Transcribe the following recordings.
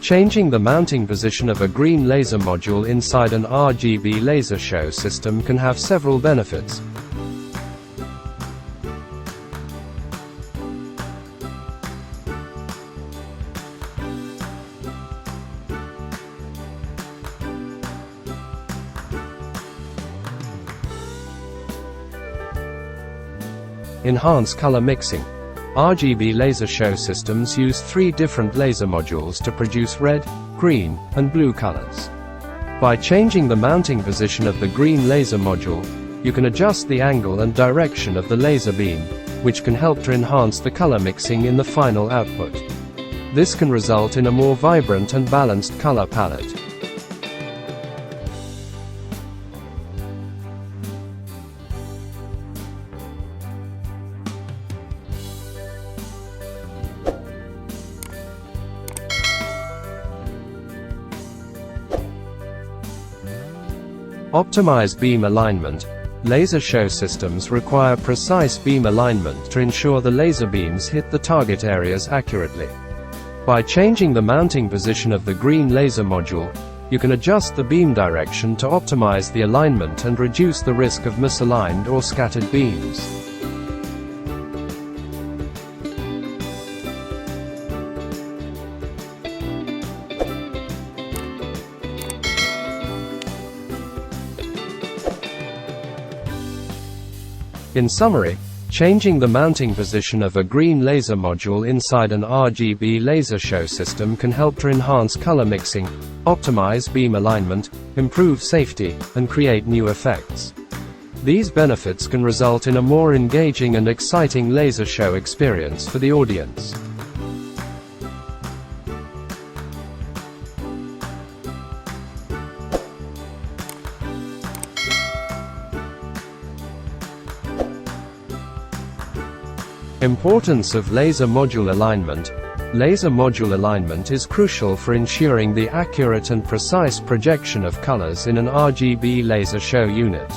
Changing the mounting position of a green laser module inside an RGB Lasershow system can have several benefits. Enhance color mixing. RGB Lasershow systems use 3 different laser modules to produce red, green, and blue colors. By changing the mounting position of the green laser module, you can adjust the angle and direction of the laser beam, which can help to enhance the color mixing in the final output. This can result in a more vibrant and balanced color palette. Optimize beam alignment. Lasershow systems require precise beam alignment to ensure the laser beams hit the target areas accurately. By changing the mounting position of the green laser module, you can adjust the beam direction to optimize the alignment and reduce the risk of misaligned or scattered beams. In summary, changing the mounting position of a green laser module inside an RGB Lasershow system can help to enhance color mixing, optimize beam alignment, improve safety, and create new effects. These benefits can result in a more engaging and exciting laser show experience for the audience. Importance of laser module alignment. Laser module alignment is crucial for ensuring the accurate and precise projection of colors in an RGB Lasershow unit.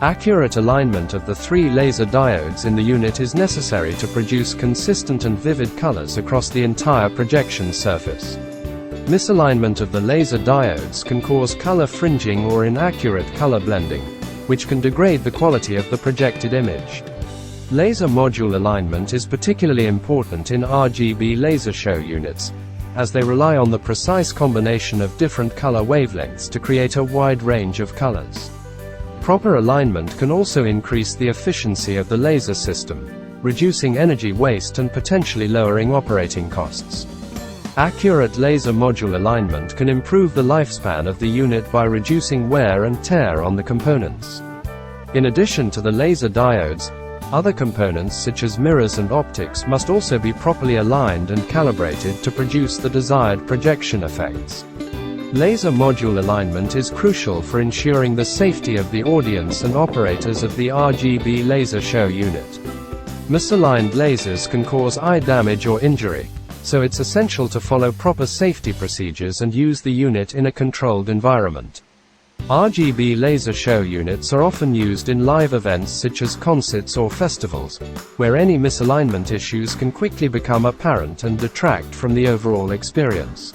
Accurate alignment of the 3 laser diodes in the unit is necessary to produce consistent and vivid colors across the entire projection surface. Misalignment of the laser diodes can cause color fringing or inaccurate color blending, which can degrade the quality of the projected image. Laser module alignment is particularly important in RGB Lasershow units, as they rely on the precise combination of different color wavelengths to create a wide range of colors. Proper alignment can also increase the efficiency of the laser system, reducing energy waste and potentially lowering operating costs. Accurate laser module alignment can improve the lifespan of the unit by reducing wear and tear on the components. In addition to the laser diodes, other components such as mirrors and optics must also be properly aligned and calibrated to produce the desired projection effects. Laser module alignment is crucial for ensuring the safety of the audience and operators of the RGB Lasershow unit. Misaligned lasers can cause eye damage or injury, so it's essential to follow proper safety procedures and use the unit in a controlled environment. RGB Lasershow units are often used in live events such as concerts or festivals, where any misalignment issues can quickly become apparent and detract from the overall experience.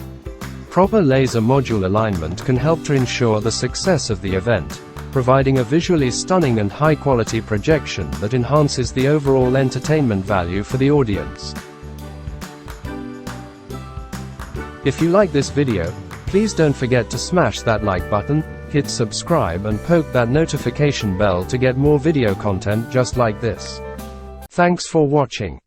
Proper laser module alignment can help to ensure the success of the event, providing a visually stunning and high-quality projection that enhances the overall entertainment value for the audience. If you like this video, please don't forget to smash that like button, hit subscribe and poke that notification bell to get more video content just like this. Thanks for watching.